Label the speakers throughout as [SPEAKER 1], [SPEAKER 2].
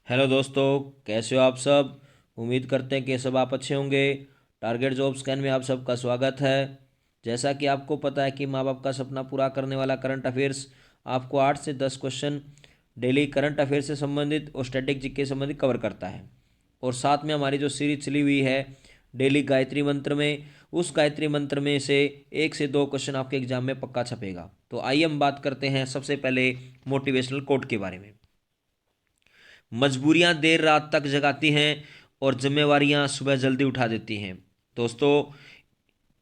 [SPEAKER 1] Hello दोस्तों, कैसे हो आप सब। उम्मीद करते हैं कि सब आप अच्छे होंगे। टारगेट जॉब स्कैन में आप सबका स्वागत है। जैसा कि आपको पता है कि माँ बाप का सपना पूरा करने वाला करंट अफेयर्स आपको 8 से 10 क्वेश्चन डेली करंट अफेयर्स से संबंधित और स्टैटिक जीके से संबंधित कवर करता है। और साथ में हमारी जो सीरीज चली हुई है डेली गायत्री मंत्र में, उस गायत्री मंत्र में से 1 से 2 क्वेश्चन आपके एग्जाम में पक्का छपेगा। तो आइए हम बात करते हैं सबसे पहले मोटिवेशनल कोट के बारे में। मजबूरियां देर रात तक जगाती हैं और जिम्मेवारियां सुबह जल्दी उठा देती हैं। दोस्तों,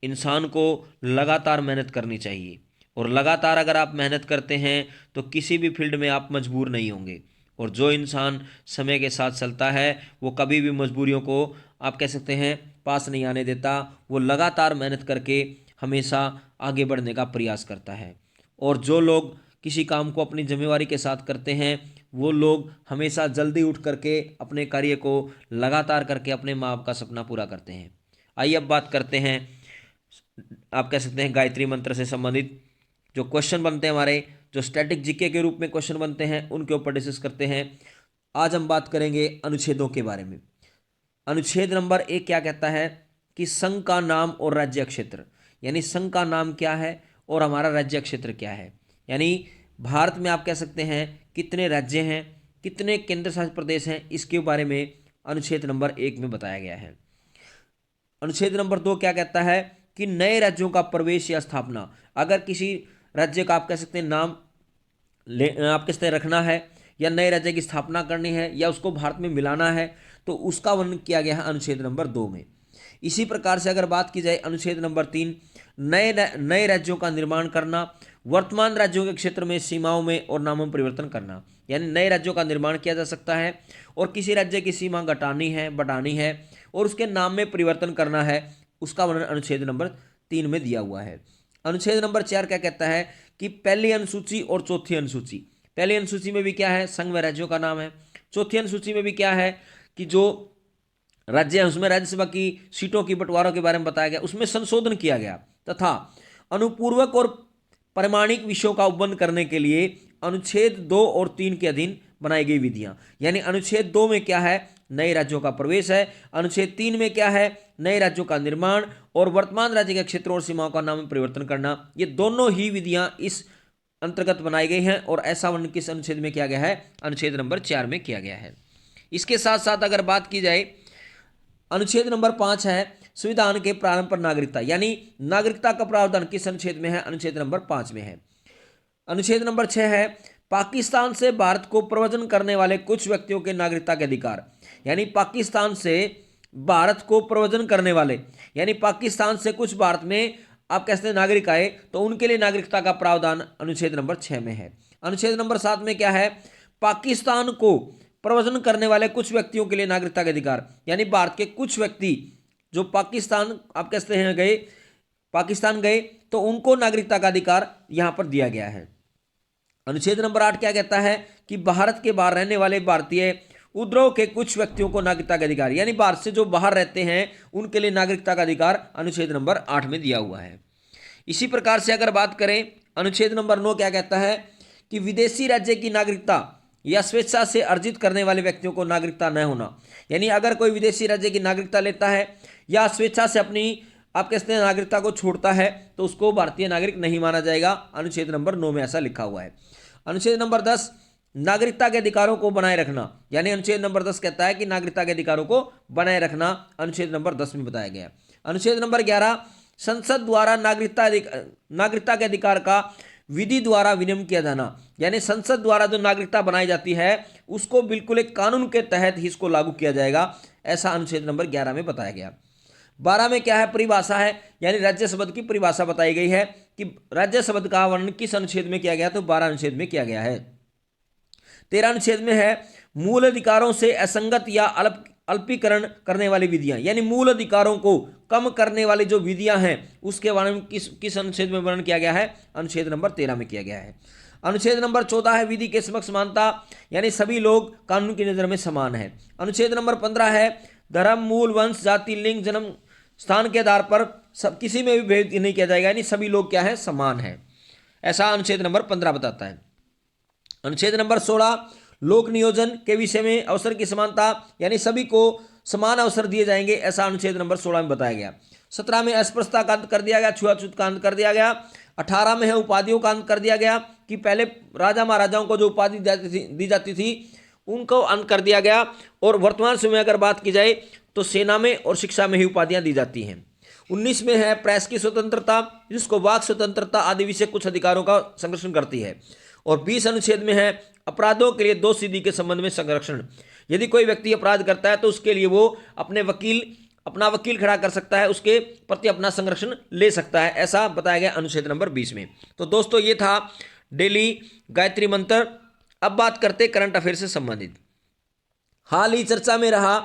[SPEAKER 1] इंसान को लगातार मेहनत करनी चाहिए, और लगातार अगर आप मेहनत करते हैं तो किसी भी फील्ड में आप मजबूर नहीं होंगे। और जो इंसान समय के साथ चलता है वो कभी भी मजबूरियों को आप कह सकते हैं पास नहीं आने देता। वो लगातार मेहनत करके हमेशा आगे बढ़ने का प्रयास करता है। और जो लोग किसी काम को अपनी जिम्मेवारी के साथ करते हैं वो लोग हमेशा जल्दी उठ करके अपने कार्य को लगातार करके अपने माँ बाप का सपना पूरा करते हैं। आइए अब बात करते हैं, आप कह सकते हैं गायत्री मंत्र से संबंधित जो क्वेश्चन बनते हैं हमारे, जो स्टैटिक जीके के रूप में क्वेश्चन बनते हैं उनके ऊपर डिस्कस करते हैं। आज हम बात करेंगे अनुच्छेदों के बारे में। अनुच्छेद नंबर 1 क्या कहता है कि संघ का नाम और राज्य क्षेत्र, यानी संघ का नाम क्या है और हमारा राज्य क्षेत्र क्या है। यानी भारत में आप कह सकते हैं कितने राज्य हैं, कितने केंद्र शासित प्रदेश हैं, इसके बारे में अनुच्छेद नंबर 1 में बताया गया है। अनुच्छेद नंबर 2 क्या कहता है कि नए राज्यों का प्रवेश या स्थापना, अगर किसी राज्य का आप कह सकते हैं नाम आप किस तरह रखना है या नए राज्य की स्थापना करनी है या उसको भारत में मिलाना है, तो उसका वर्णन किया गया है अनुच्छेद नंबर 2 में। इसी प्रकार से अगर बात की जाए अनुच्छेद नंबर 3, नए नए राज्यों का निर्माण करना, वर्तमान राज्यों के क्षेत्र में सीमाओं में और नामों में परिवर्तन करना, यानी नए राज्यों का निर्माण किया जा सकता है और किसी राज्य की सीमा घटानी है, बढ़ानी है और उसके नाम में परिवर्तन करना है, उसका वर्णन अनुच्छेद नंबर 3 में दिया हुआ है। अनुच्छेद नंबर 4 क्या कहता है कि पहली अनुसूची और चौथी अनुसूची, पहली अनुसूची में भी क्या है, संघ व राज्यों का नाम है। चौथी अनुसूची में भी क्या है कि जो राज्य है उसमें राज्यसभा की सीटों की बंटवारों के बारे में बताया गया, उसमें संशोधन किया गया तथा अनुपूर्वक और प्रमाणिक विषयों का उपबंध करने के लिए अनुच्छेद 2 और 3 के अधीन बनाई गई विधियां। यानी अनुच्छेद 2 में क्या है, नए राज्यों का प्रवेश है। अनुच्छेद 3 में क्या है, नए राज्यों का निर्माण और वर्तमान राज्य के क्षेत्रों और सीमाओं का नाम में परिवर्तन करना। ये दोनों ही विधियां इस अंतर्गत बनाई गई हैं और ऐसा वर्णन किस अनुच्छेद में किया गया है, अनुच्छेद नंबर 4 में किया गया है। इसके साथ साथ अगर बात की जाए, अनुच्छेद नंबर 5 है संविधान के प्रारंभ पर नागरिकता, यानी नागरिकता का प्रावधान किस अनुच्छेद में है, अनुच्छेद नंबर 5 में है। अनुच्छेद नंबर 6 है पाकिस्तान से भारत को प्रव्रजन करने वाले कुछ व्यक्तियों के नागरिकता के अधिकार, यानी पाकिस्तान से भारत को प्रव्रजन करने वाले, यानी पाकिस्तान से कुछ भारत में आप कहते हैं नागरिक आए तो उनके लिए नागरिकता का प्रावधान अनुच्छेद नंबर 6 में है। अनुच्छेद नंबर 7 में क्या है, पाकिस्तान को प्रव्रजन करने वाले कुछ व्यक्तियों के लिए नागरिकता के अधिकार, यानी भारत के कुछ व्यक्ति जो पाकिस्तान आप कहते हैं गए, पाकिस्तान गए तो उनको नागरिकता का अधिकार यहां पर दिया गया है। अनुच्छेद नंबर 8 क्या कहता है कि भारत के बाहर रहने वाले भारतीय उपद्रव के कुछ व्यक्तियों को नागरिकता का अधिकार, यानी भारत से जो बाहर रहते हैं उनके लिए नागरिकता का अधिकार अनुच्छेद नंबर 8 में दिया हुआ है। इसी प्रकार से अगर बात करें, अनुच्छेद नंबर 9 क्या कहता है कि विदेशी राज्य की नागरिकता या स्वेच्छा से अर्जित करने वाले व्यक्तियों को नागरिकता न होना, यानी अगर कोई विदेशी राज्य की नागरिकता लेता है या स्वेच्छा से अपनी आप कहते हैं नागरिकता को छोड़ता है तो उसको भारतीय नागरिक नहीं माना जाएगा। अनुच्छेद नंबर 9 में ऐसा लिखा हुआ है। अनुच्छेद नंबर 10 नागरिकता के अधिकारों को बनाए रखना, यानी अनुच्छेद नंबर 10 कहता है कि नागरिकता के अधिकारों को बनाए रखना, अनुच्छेद नंबर 10 में बताया गया। अनुच्छेद नंबर 11 संसद द्वारा नागरिकता के अधिकार का विधि द्वारा विनियमन किया जाना, यानी संसद द्वारा जो नागरिकता बनाई जाती है उसको बिल्कुल एक कानून के तहत ही इसको लागू किया जाएगा, ऐसा अनुच्छेद नंबर 11 में बताया गया। 12 में क्या है, परिभाषा है, यानी राज्य शब्द की परिभाषा बताई गई है कि राज्य शब्द का वर्णन किस अनुच्छेद में किया गया, तो 12 अनुच्छेद में किया गया है। 13 अनुच्छेद में है मूल अधिकारों से असंगत या अल्पीकरण करने वाली विधियां, यानी मूल अधिकारों को कम करने वाली जो विधियां हैं उसके बारे में किस अनुच्छेद में वर्णन किया गया है, अनुच्छेद नंबर 13 में किया गया है। अनुच्छेद नंबर 14 है विधि के समक्ष समानता, यानी सभी लोग कानून की नजर में समान है। अनुच्छेद नंबर 15 है धर्म, मूल, वंश, जाति, लिंग, जन्म स्थान के आधार पर सब किसी में भी भेद नहीं किया जाएगा, यानी सभी लोग क्या है, समान है, ऐसा अनुच्छेद नंबर 15 बताता है। अनुच्छेद नंबर 16 लोक नियोजन के विषय में अवसर की समानता, यानी सभी को समान अवसर दिए जाएंगे, ऐसा अनुच्छेद नंबर 16 में बताया गया। 17 में अस्पृश्यता का अंत कर दिया गया, छुआछूत का अंत कर दिया गया। 18 में है उपाधियों का अंत कर दिया गया कि पहले राजा महाराजाओं को जो उपाधि दी जाती थी उनको अंत कर दिया गया। और वर्तमान समय में अगर बात की जाए तो सेना में और शिक्षा में ही उपाधियां दी जाती हैं। 19 में है प्रेस की स्वतंत्रता, जिसको वाक स्वतंत्रता आदि विषय कुछ अधिकारों का संरक्षण करती है। और 20 अनुच्छेद में है अपराधों के लिए दोषसिद्धि के संबंध में संरक्षण। यदि कोई व्यक्ति अपराध करता है तो उसके लिए वो अपना वकील खड़ा कर सकता है, उसके प्रति अपना संरक्षण ले सकता है, ऐसा बताया गया अनुच्छेद नंबर 20 में। तो दोस्तों ये था डेली गायत्री मंत्र। अब बात करते करंट अफेयर से संबंधित। हाल ही चर्चा में रहा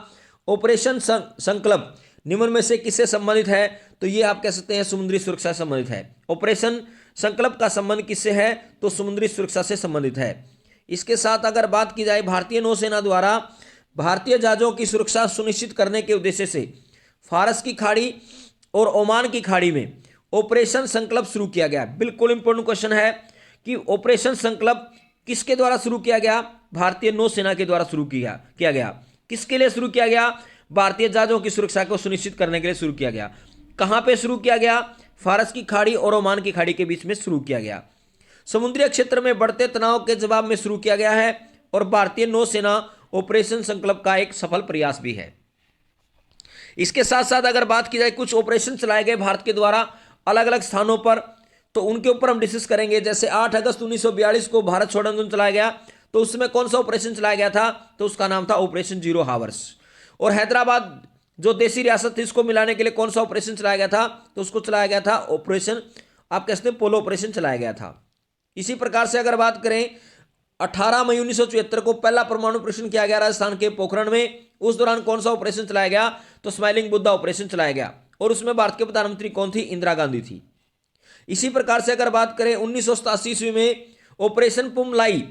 [SPEAKER 1] ऑपरेशन संकल्प निम्न में से किससे संबंधित है? तो ये आप कह सकते हैं समुद्री सुरक्षा से संबंधित है। ऑपरेशन संकल्प का संबंध किससे है? तो समुद्री सुरक्षा से संबंधित है। इसके साथ अगर बात की जाए भारतीय नौसेना द्वारा भारतीय जहाजों की सुरक्षा सुनिश्चित करने के उद्देश्य से फारस की खाड़ी और ओमान की खाड़ी में ऑपरेशन संकल्प शुरू किया गया। बिल्कुल इंपॉर्टेंट क्वेश्चन है कि ऑपरेशन संकल्प किसके द्वारा शुरू किया गया? भारतीय नौसेना के द्वारा शुरू किया गया। किसके लिए शुरू किया गया? भारतीय जहाजों की सुरक्षा को सुनिश्चित करने के लिए शुरू किया गया। कहां पे शुरू किया गया? फारस की खाड़ी और ओमान की खाड़ी के बीच में शुरू किया गया। समुद्री क्षेत्र में बढ़ते तनाव के जवाब में शुरू किया गया है और भारतीय नौसेना ऑपरेशन संकल्प का एक सफल प्रयास भी है। इसके साथ साथ अगर बात की जाए कुछ ऑपरेशन चलाए गए भारत के द्वारा अलग अलग स्थानों पर, तो उनके ऊपर हम डिस्कस करेंगे। जैसे 8 अगस्त 1942 को भारत छोड़ो आंदोलन चलाया गया, तो उसमें कौन सा ऑपरेशन चलाया गया था? तो उसका नाम था ऑपरेशन जीरो हावर्स। और हैदराबाद जो देसी रियासत थी इसको मिलाने के लिए कौन सा ऑपरेशन चलाया गया था? तो उसको चलाया गया था ऑपरेशन, आप कह सकते हैं पोलो ऑपरेशन चलाया गया था। इसी प्रकार से अगर बात करें 18 मई 1974 को पहला परमाणु परीक्षण किया गया राजस्थान के पोखरण में। उस दौरान कौन सा ऑपरेशन चलाया गया? तो स्माइलिंग बुद्धा ऑपरेशन चलाया गया और उसमें भारत के प्रधानमंत्री कौन थी? इंदिरा गांधी थी। इसी प्रकार से अगर बात करें 1987 ईस्वी में ऑपरेशन पुमलाई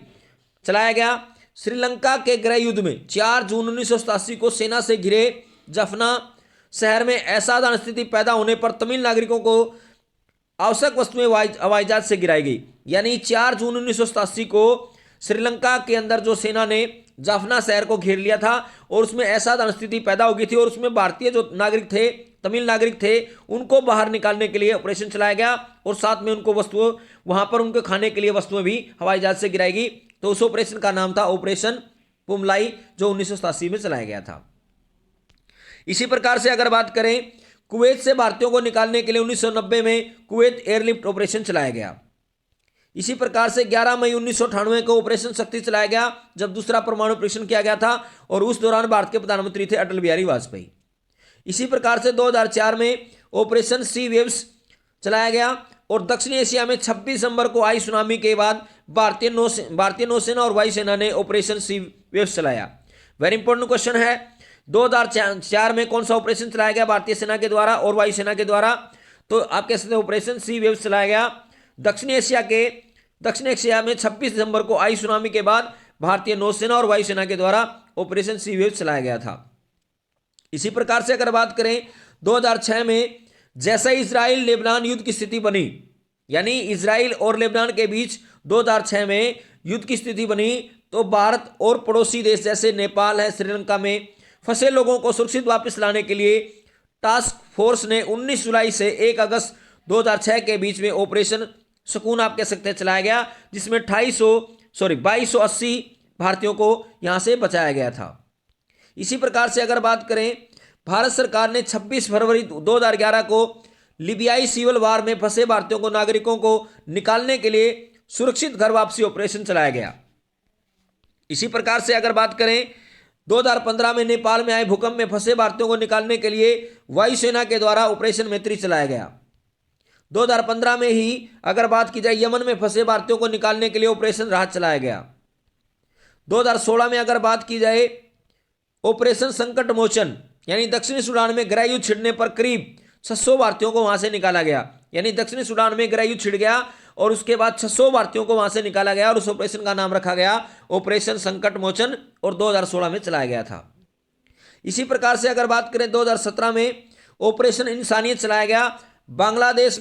[SPEAKER 1] चलाया गया। श्रीलंका के गृह युद्ध में 4 जून 1987 को सेना से घिरे जफना शहर में असाधारण स्थिति पैदा होने पर तमिल नागरिकों को आवश्यक वस्तुएं हवाई जहाज से गिराई गई। यानी 4 जून 1987 को श्रीलंका के अंदर जो सेना ने जाफना शहर को घेर लिया था और उसमें असाधारण स्थिति पैदा हो गई थी और उसमें भारतीय जो नागरिक थे, तमिल नागरिक थे, उनको बाहर निकालने के लिए ऑपरेशन चलाया गया और साथ में उनको वस्तुओं वहां पर उनके खाने के लिए वस्तुएं भी हवाई जहाज से गिराई गई। तो उस ऑपरेशन का नाम था ऑपरेशन पुमलाई, जो 1987 में चलाया गया था। इसी प्रकार से अगर बात करें कुवैत से भारतीयों को निकालने के लिए 1990 में कुवैत एयरलिफ्ट ऑपरेशन चलाया गया। इसी प्रकार से 11 मई 1998 को ऑपरेशन शक्ति चलाया गया, जब दूसरा परमाणु परीक्षण किया गया था और उस दौरान भारत के प्रधानमंत्री थे अटल बिहारी वाजपेयी। इसी प्रकार से 2004 में ऑपरेशन सी वेव्स चलाया गया और दक्षिण एशिया में 26 दिसंबर को आई सुनामी के बाद भारतीय नौसेना और वायुसेना ने ऑपरेशन सी वेव्स चलाया। वेरी इंपॉर्टेंट क्वेश्चन है, 2004 में कौन सा ऑपरेशन चलाया गया भारतीय सेना के द्वारा और वायुसेना के द्वारा? तो आप कह सकते हैं ऑपरेशन सी वेव्स चलाया गया। दक्षिण एशिया में 26 दिसंबर को आई सुनामी के बाद भारतीय नौसेना और वायुसेना के द्वारा ऑपरेशन सी वेव्स चलाया गया था। इसी प्रकार से अगर बात करें 2006 में जैसे इजराइल लेबनान युद्ध की स्थिति बनी, यानी इजराइल और लेबनान के बीच 2006 में युद्ध की स्थिति बनी, तो भारत और पड़ोसी देश जैसे नेपाल है, श्रीलंका में फंसे लोगों को सुरक्षित वापस लाने के लिए टास्क फोर्स ने 19 जुलाई से 1 अगस्त 2006 के बीच में ऑपरेशन सुकून आप कह सकते हैं चलाया गया, जिसमें 2280 भारतीयों को यहां से बचाया गया था। इसी प्रकार से अगर बात करें भारत सरकार ने 26 फरवरी 2011 को लीबियाई सिविल वार में फंसे भारतीयों को नागरिकों को निकालने के लिए सुरक्षित घर वापसी ऑपरेशन चलाया गया। इसी प्रकार से अगर बात करें 2015 में नेपाल में आए भूकंप में फंसे भारतीयों को निकालने के लिए वायुसेना के द्वारा ऑपरेशन मैत्री चलाया गया। 2015 में ही अगर बात की जाए यमन में फंसे भारतीयों को निकालने के लिए ऑपरेशन राहत चलाया गया। 2016 में अगर बात की जाए ऑपरेशन संकट मोचन, यानी दक्षिणी सूडान में गृह युद्ध छिड़ने पर करीब 600 भारतीयों को वहां से निकाला गया। यानी दक्षिणी सूडान में गृह युद्ध छिड़ गया और उसके बाद 600 भारतीयों को वहां से निकाला गया और उस ऑपरेशन का नाम रखा गया ऑपरेशन संकट मोचन और 2016 में चलाया गया था। इसी प्रकार से अगर बात करें 2017 में ऑपरेशन इंसानियत चलाया गया। बांग्लादेश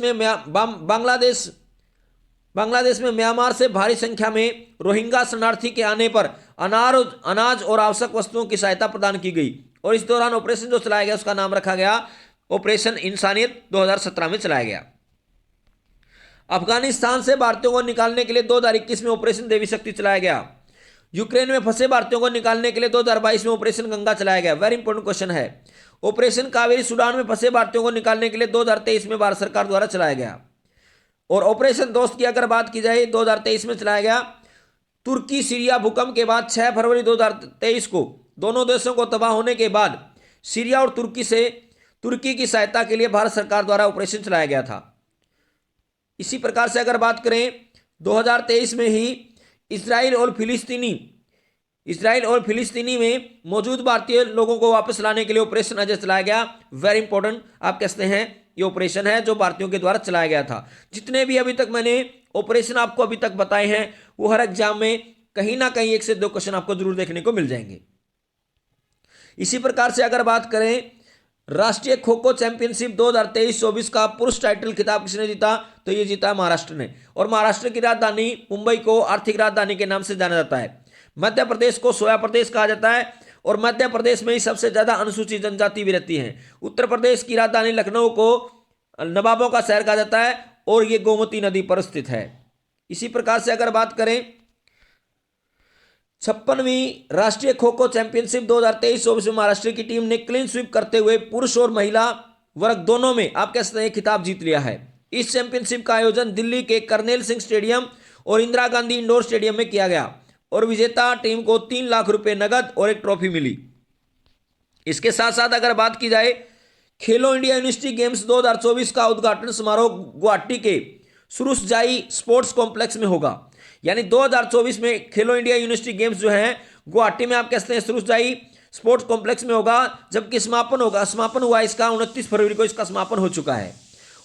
[SPEAKER 1] बांग्लादेश में म्यांमार से भारी संख्या में रोहिंग्या शरणार्थी के आने पर अनाज और आवश्यक वस्तुओं की सहायता प्रदान की गई और इस दौरान ऑपरेशन जो चलाया गया उसका नाम रखा गया ऑपरेशन इंसानियत 2017 में चलाया गया। अफगानिस्तान से भारतीयों को निकालने के लिए 2021 में ऑपरेशन देवी शक्ति चलाया गया। यूक्रेन में फंसे भारतीयों को निकालने के लिए 2022 में ऑपरेशन गंगा चलाया गया। वेरी इंपॉर्टेंट क्वेश्चन है। ऑपरेशन कावेरी सूडान में फंसे भारतीयों को निकालने के लिए 2023 में भारत सरकार द्वारा चलाया गया। और ऑपरेशन दोस्त की अगर बात की जाए 2023 में चलाया गया। तुर्की सीरिया भूकंप के बाद 6 फरवरी 2023 को दोनों देशों को तबाह होने के बाद सीरिया और तुर्की की सहायता के लिए भारत सरकार द्वारा ऑपरेशन चलाया गया था। इसी प्रकार से अगर बात करें 2023 में ही इजराइल और फिलिस्तीनी में मौजूद भारतीय लोगों को वापस लाने के लिए ऑपरेशन अजय चलाया गया। वेरी इंपॉर्टेंट आप कहते हैं ये ऑपरेशन है जो भारतीयों के द्वारा चलाया गया था। जितने भी अभी तक मैंने ऑपरेशन आपको अभी तक बताए हैं वो हर एग्जाम में कहीं ना कहीं 1 से 2 क्वेश्चन आपको जरूर देखने को मिल जाएंगे। इसी प्रकार से अगर बात करें राष्ट्रीय खो खो चैंपियनशिप 2023-24 का पुरुष टाइटल खिताब किसने जीता, तो ये जीता महाराष्ट्र ने। और महाराष्ट्र की राजधानी मुंबई को आर्थिक राजधानी के नाम से जाना जाता है। मध्य प्रदेश को सोया प्रदेश कहा जाता है और मध्य प्रदेश में ही सबसे ज्यादा अनुसूचित जनजाति भी रहती है। उत्तर प्रदेश की राजधानी लखनऊ को नवाबों का शहर कहा जाता है और ये गोमती नदी पर स्थित है। इसी प्रकार से अगर बात करें 56वीं राष्ट्रीय खो खो चैंपियनशिप 2023-24 में महाराष्ट्र की टीम ने क्लीन स्वीप करते हुए पुरुष और महिला वर्ग दोनों में आप कह सकते हैं खिताब जीत लिया है। इस चैंपियनशिप का आयोजन दिल्ली के करनेल सिंह स्टेडियम और इंदिरा गांधी इंडोर स्टेडियम में किया गया और विजेता टीम को 3 लाख रुपए नगद और एक ट्रॉफी मिली। इसके साथ साथ अगर बात की जाए खेलो इंडिया यूनिवर्सिटी गेम्स 2024 का उद्घाटन समारोह गुवाहाटी के सुरुसजाई स्पोर्ट्स कॉम्प्लेक्स में होगा। यानी 2024 में खेलो इंडिया यूनिवर्सिटी गेम्स जो है गुवाहाटी में आप कहते हैं सुरुसजाई स्पोर्ट्स कॉम्प्लेक्स में होगा, जबकि समापन हुआ इसका 29 फरवरी को इसका समापन हो चुका है।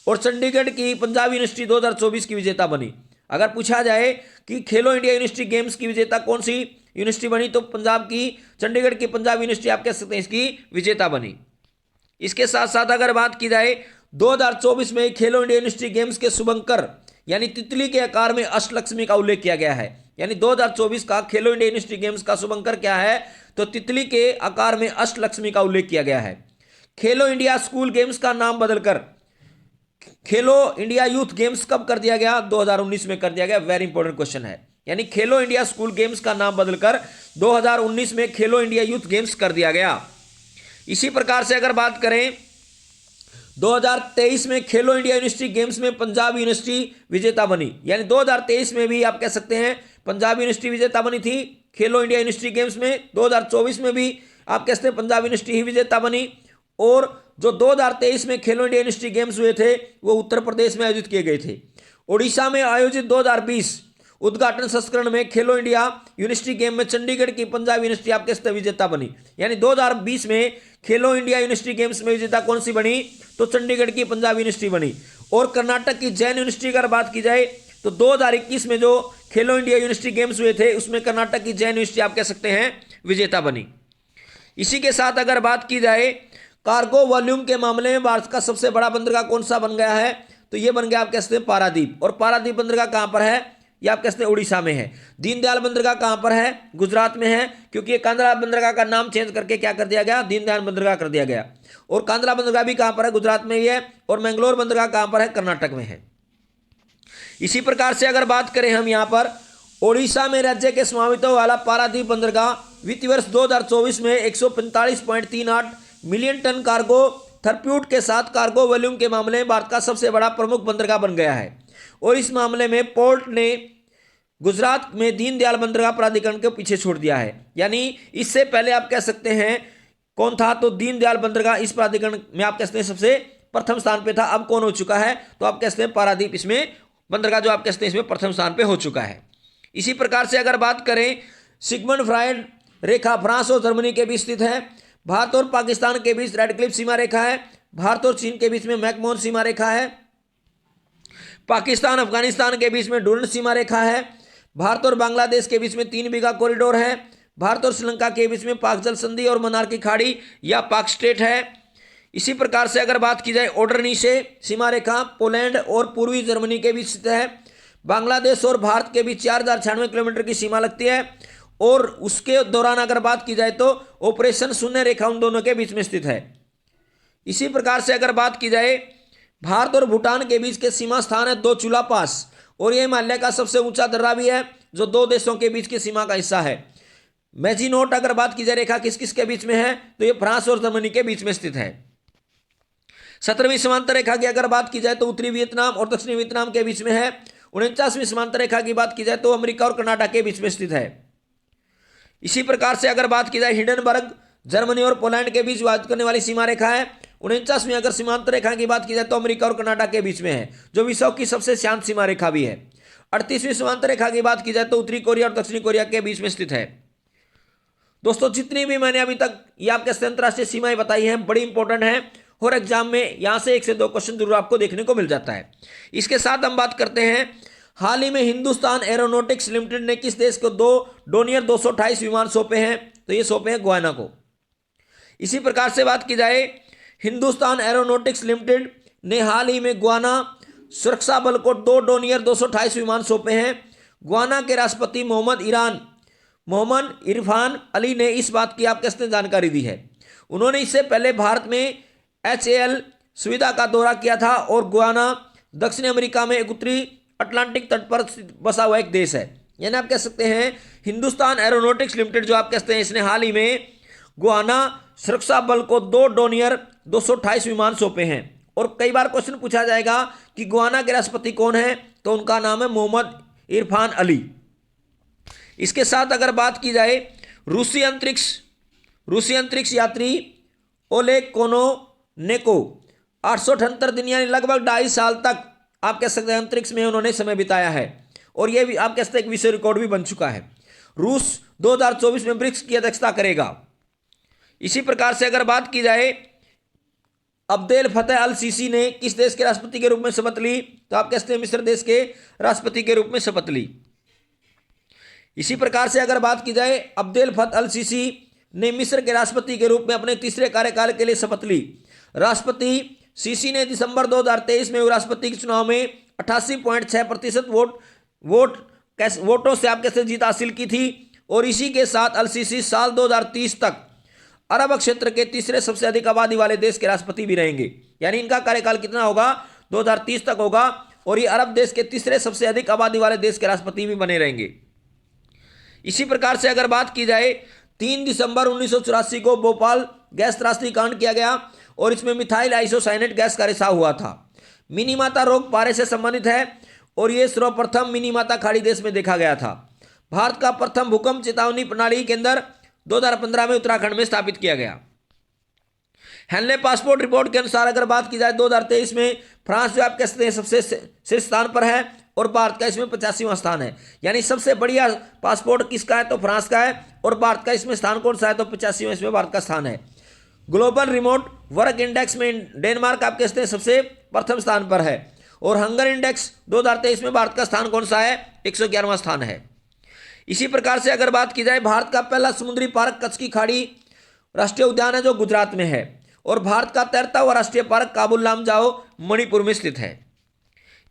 [SPEAKER 1] और चंडीगढ़ की पंजाब यूनिवर्सिटी 2024 की विजेता बनी। अगर पूछा जाए कि खेलो इंडिया यूनिवर्सिटी गेम्स की विजेता कौन सी यूनिवर्सिटी बनी, तो चंडीगढ़ की पंजाब यूनिवर्सिटी आप कह सकते हैं इसकी विजेता बनी। इसके साथ साथ अगर बात की जाए 2024 में खेलो इंडिया यूनिवर्सिटी गेम्स के शुभंकर यानी तितली के आकार में अष्टलक्ष्मी का उल्लेख किया गया है। यानी 2024 का खेलो इंडिया यूनिवर्सिटी गेम्स का शुभंकर क्या है, तो तितली के आकार में अष्टलक्ष्मी का उल्लेख किया गया है। खेलो इंडिया स्कूल गेम्स का नाम बदलकर खेलो इंडिया यूथ गेम्स कब कर दिया गया, 2019 में कर दिया गया। वेरी इंपॉर्टेंट क्वेश्चन है। यानी खेलो इंडिया स्कूल गेम्स का नाम बदलकर 2019 में खेलो इंडिया यूथ गेम्स कर दिया गया। इसी प्रकार से अगर बात करें 2023 में खेलो इंडिया यूनिवर्सिटी गेम्स में पंजाब यूनिवर्सिटी विजेता बनी। यानी 2023 में भी आप कह सकते हैं पंजाब यूनिवर्सिटी विजेता बनी थी खेलो इंडिया यूनिवर्सिटी गेम्स में। 2024 में भी आप कह सकते हैं पंजाब यूनिवर्सिटी ही विजेता बनी। और जो 2023 में खेलो इंडिया यूनिवर्सिटी गेम्स हुए थे वो उत्तर प्रदेश में आयोजित किए गए थे। ओडिशा में आयोजित 2020 उद्घाटन संस्करण में खेलो इंडिया यूनिवर्सिटी गेम में चंडीगढ़ की पंजाब यूनिवर्सिटी आपके स्तर विजेता बनी। यानी 2020 में खेलो इंडिया यूनिवर्सिटी गेम्स में विजेता कौन सी बनी, तो चंडीगढ़ की पंजाब यूनिवर्सिटी बनी। और कर्नाटक की जैन यूनिवर्सिटी अगर बात की जाए तो 2021 में जो खेलो इंडिया यूनिवर्सिटी गेम्स हुए थे उसमें कर्नाटक की जैन यूनिवर्सिटी आप कह सकते हैं विजेता बनी। इसी के साथ अगर बात की जाए कार्गो वॉल्यूम के मामले में भारत का सबसे बड़ा बंदरगाह कौन सा बन गया है, तो ये बन गया आप कह सकते हैं पारादीप। और पारादीप बंदरगाह कहां पर है, ये आप कह सकते हैं उड़ीसा में है। दीनदयाल बंदरगाह कहां पर है, गुजरात में है, क्योंकि कांदला बंदरगाह का नाम चेंज करके क्या कर दिया गया, दीनदयाल बंदरगाह कर दिया गया। और कांदला बंदरगाह भी कहां पर है, गुजरात में ही है। और मैंगलोर बंदरगाह कहां पर है, कर्नाटक में है। इसी प्रकार से अगर बात करें हम यहां पर ओडिशा में राज्य के स्वामित्व वाला पारादीप बंदरगाह वित्तीय वर्ष 2024 में 145.38 मिलियन टन कार्गो थ्रूपुट के साथ कार्गो वॉल्यूम के मामले में भारत का सबसे बड़ा प्रमुख बंदरगाह बन गया है। और इस मामले में पोर्ट ने गुजरात में दीनदयाल बंदरगाह प्राधिकरण के पीछे छोड़ दिया है। यानी इससे पहले आप कह सकते हैं कौन था, तो दीनदयाल बंदरगाह इस प्राधिकरण में आप कह सकते हैं सबसे प्रथम स्थान पे था। अब कौन हो चुका है, तो आप कह सकते हैं पारादीप इसमें बंदरगाह जो आप कह सकते हैं इसमें प्रथम स्थान पे हो चुका है। इसी प्रकार से अगर बात करें सिगमंड फ्रायड रेखा फ्रांस और जर्मनी के बीच स्थित है। भारत और पाकिस्तान के बीच रेडक्लिफ सीमा रेखा है। भारत और चीन के बीच में मैकमोहन सीमा रेखा है। पाकिस्तान अफगानिस्तान के बीच में डुरंड सीमा रेखा है। भारत और बांग्लादेश के बीच में 3 बीघा कॉरिडोर है। भारत और श्रीलंका के बीच में पाक जल संधि और मन्नार की खाड़ी या पाक स्टेट है। इसी प्रकार से अगर बात की जाए ओडरनीशे सीमा रेखा पोलैंड और पूर्वी जर्मनी के बीच स्थित है। बांग्लादेश और भारत के बीच 4096 किलोमीटर की सीमा लगती है और उसके दौरान अगर बात की जाए तो ऑपरेशन शून्य रेखा उन दोनों के बीच में स्थित है। इसी प्रकार से अगर बात की जाए भारत और भूटान के बीच के सीमा स्थान है दो चुला पास और यह हिमालय का सबसे ऊंचा दर्रा भी है जो दो देशों के बीच की सीमा का हिस्सा है। मैजिनोट अगर बात की जाए रेखा किस किस के बीच में है तो यह फ्रांस और जर्मनी के बीच में स्थित है। 17वीं समांतर रेखा की अगर बात की जाए तो उत्तरी वियतनाम और दक्षिणी वियतनाम के बीच में है। 49वीं समांतर रेखा की बात की जाए तो अमेरिका और कनाडा के बीच में स्थित है। इसी प्रकार से अगर बात की जाए हिंडनबर्ग जर्मनी और पोलैंड के बीच बात करने वाली सीमा रेखा है। 49वीं अगर सीमांत रेखा की बात की जाए तो अमेरिका और कनाडा के बीच में है जो विश्व की सबसे शांत सीमा रेखा भी है। 38वीं सीमांत रेखा की बात की जाए तो उत्तरी कोरिया और दक्षिणी कोरिया के बीच में स्थित है। दोस्तों जितनी भी मैंने अभी तक ये आपके अंतरराष्ट्रीय सीमाएं बताई हैं बड़ी इंपॉर्टेंट है और एग्जाम में यहां से 1 से 2 क्वेश्चन जरूर आपको देखने को मिल जाता है। इसके साथ हम बात करते हैं हाल ही में हिंदुस्तान एरोनॉटिक्स लिमिटेड ने किस देश को 2 डोनियर 228 विमान सौंपे हैं तो ये सौंपे हैं गुयाना को। इसी प्रकार से बात की जाए हिंदुस्तान एरोनॉटिक्स लिमिटेड ने हाल ही में गुयाना सुरक्षा बल को 2 डोनियर 228 विमान सौंपे हैं। गुयाना के राष्ट्रपति मोहम्मद इरफान अली ने इस बात की आपके जानकारी दी है। उन्होंने इससे पहले भारत में HAL सुविधा का दौरा किया था और गुयाना दक्षिण अमेरिका में एक उत्तरी अटलांटिक तट पर बसा हुआ एक देश है। यानी आप कह सकते हैं हिंदुस्तान एरोनॉटिक्स लिमिटेड जो आप कहते हैं इसने हाल ही में गुयाना सुरक्षा बल को 2 डोनियर 228 विमान सौंपे हैं। और कई बार क्वेश्चन पूछा जाएगा कि गुयाना के राष्ट्रपति कौन है तो उनका नाम है मोहम्मद इरफान अली। इसके साथ अगर बात की जाए रूसी अंतरिक्ष यात्री ओलेग कोनोनेको 878 दिन यानी लगभग 2.5 साल तक आप कह सकते हैं अंतरिक्ष में उन्होंने समय बिताया है और यह भी आप कह सकते हैं एक विश्व रिकॉर्ड भी बन चुका है। रूस 2024 में ब्रिक्स की अध्यक्षता करेगा। इसी प्रकार से अगर बात की जाए अब्देल फतेह अल सीसी ने किस देश के राष्ट्रपति के रूप में शपथ ली तो आप कहते हैं मिस्र देश के राष्ट्रपति के रूप में शपथ ली। इसी प्रकार से अगर बात की जाए अब्देल फतेह अल सीसी ने मिस्र के राष्ट्रपति के रूप में अपने तीसरे कार्यकाल के लिए शपथ ली। राष्ट्रपति सीसी ने दिसंबर 2023 में राष्ट्रपति के चुनाव में 88.6% वोटों से आप कैसे जीत हासिल की थी और इसी के साथ अल सीसी साल 2030 तक अरब क्षेत्र के तीसरे सबसे अधिक आबादी वाले देश के राष्ट्रपति भी रहेंगे। यानी इनका कार्यकाल कितना होगा 2030 तक होगा और ये अरब देश के तीसरे सबसे अधिक आबादी वाले देश के राष्ट्रपति भी बने रहेंगे। इसी प्रकार से अगर बात की जाए 3 दिसंबर 1984 को भोपाल गैस त्रासदी कांड किया गया और इसमें मिथाइल आइसोसाइनेट गैस का रिसाव हुआ था। मिनीमाता रोग पारे से संबंधित है और यह सर्वप्रथम मिनीमाता खाड़ी देश में देखा गया था। भारत का प्रथम भूकंप चेतावनी प्रणाली केंद्र 2015 में उत्तराखंड में स्थापित किया गया। हेनले पासपोर्ट रिपोर्ट के अनुसार अगर बात की जाए 2023 में फ्रांस जो आप कह सकते हैं सबसे शीर्ष स्थान पर है और भारत का इसमें 85वां स्थान है। यानी सबसे बढ़िया पासपोर्ट किसका है तो फ्रांस का है और भारत का इसमें स्थान कौन सा है तो 85वां इसमें भारत का स्थान है। ग्लोबल रिमोट वर्क इंडेक्स में डेनमार्क आप कहते हैं सबसे प्रथम स्थान पर है और हंगर इंडेक्स 2023 में भारत का स्थान कौन सा है 111वां स्थान है। इसी प्रकार से अगर बात की जाए भारत का पहला समुद्री पार्क कच्छ की खाड़ी राष्ट्रीय उद्यान है जो गुजरात में है और भारत का तैरता हुआ राष्ट्रीय पार्क काबुल लामजाओ मणिपुर में स्थित है।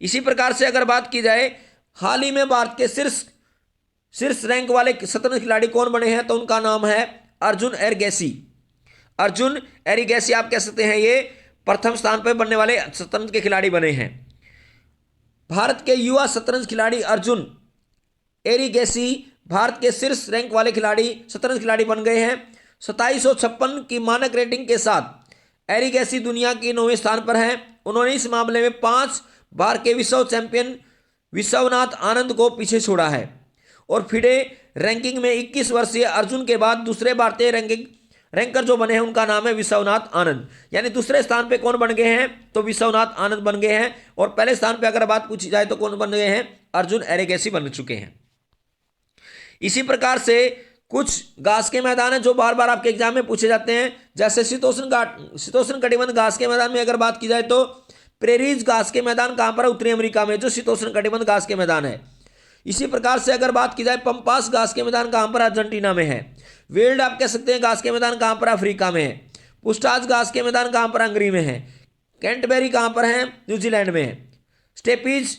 [SPEAKER 1] इसी प्रकार से अगर बात की जाए हाल ही में भारत के शीर्ष रैंक वाले शतरंज खिलाड़ी कौन बने हैं तो उनका नाम है अर्जुन एरिगैसी आप कह सकते हैं ये प्रथम स्थान पर बनने वाले शतरंज के खिलाड़ी बने हैं। भारत के युवा शतरंज खिलाड़ी अर्जुन एरिगैसी भारत के शीर्ष रैंक वाले शतरंज खिलाड़ी बन गए हैं। 2756 की मानक रेटिंग के साथ एरिगैसी दुनिया की 9वें स्थान पर हैं। उन्होंने इस मामले में 5 बार के विश्व चैंपियन विश्वनाथ आनंद को पीछे छोड़ा है और फिडे रैंकिंग में 21 वर्षीय अर्जुन के बाद दूसरे भारतीय रैंकर जो बने हैं उनका नाम है विश्वनाथ आनंद। यानी दूसरे स्थान पे कौन बन गए हैं तो विश्वनाथ आनंद बन गए हैं और पहले स्थान पे अगर बात पूछी जाए तो कौन बन गए हैं अर्जुन एरिगैसी बन चुके हैं। इसी प्रकार से कुछ घास के मैदान है जो बार बार आपके एग्जाम में पूछे जाते हैं जैसे शीतोष्ण कटिबंध घास के मैदान में अगर बात की जाए तो प्रेरीज घास के मैदान कहां पर है उत्तरी अमेरिका में जो शीतोष्ण कटिबंध घास के मैदान है। इसी प्रकार से अगर बात की जाए पंपास घास के मैदान कहां पर अर्जेंटीना में है। वेल्ड आप कह सकते हैं घास के मैदान कहां पर अफ्रीका में है। पुस्टाज घास के मैदान कहां पर हंगरी में है। कैंटबेरी कहां पर है न्यूजीलैंड में है। स्टेपीज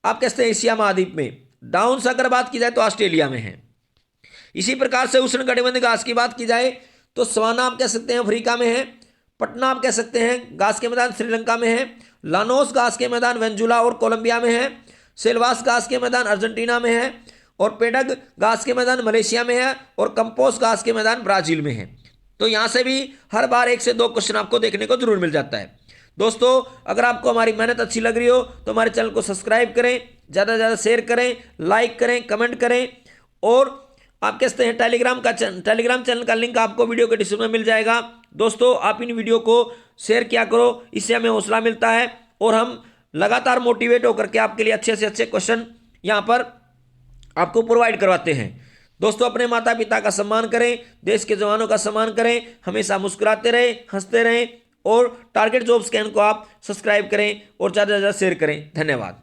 [SPEAKER 1] आप कह सकते हैं एशिया महाद्वीप में। डाउन्स अगर बात की जाए तो ऑस्ट्रेलिया में है। इसी प्रकार से उष्णकटिबंधीय घास की बात की जाए तो सवाना आप कह सकते हैं अफ्रीका में है। पटना आप कह सकते हैं घास के मैदान श्रीलंका में है। लानोस घास के मैदान वेंजुला और कोलंबिया में है। सेल्वास घास के मैदान अर्जेंटीना में है। और पेडग घास के मैदान मलेशिया में है। और कंपोस घास के मैदान ब्राजील में है। तो यहां से भी हर बार 1 से 2 क्वेश्चन आपको देखने को जरूर मिल जाता है। दोस्तों अगर आपको हमारी मेहनत अच्छी लग रही हो तो हमारे चैनल को सब्सक्राइब करें, ज़्यादा से ज़्यादा शेयर करें, लाइक करें, कमेंट करें। और आप कह सकते हैं टेलीग्राम चैनल का लिंक आपको वीडियो के डिस्क्रिप्शन में मिल जाएगा। दोस्तों आप इन वीडियो को शेयर किया करो, इससे हमें हौसला मिलता है और हम लगातार मोटिवेट होकर के आपके लिए अच्छे से अच्छे क्वेश्चन यहाँ पर आपको प्रोवाइड करवाते हैं। दोस्तों अपने माता पिता का सम्मान करें, देश के जवानों का सम्मान करें, हमेशा मुस्कुराते रहें, हंसते रहें और टारगेट जॉब स्कैन को आप सब्सक्राइब करें और ज़्यादा से ज़्यादा शेयर करें। धन्यवाद।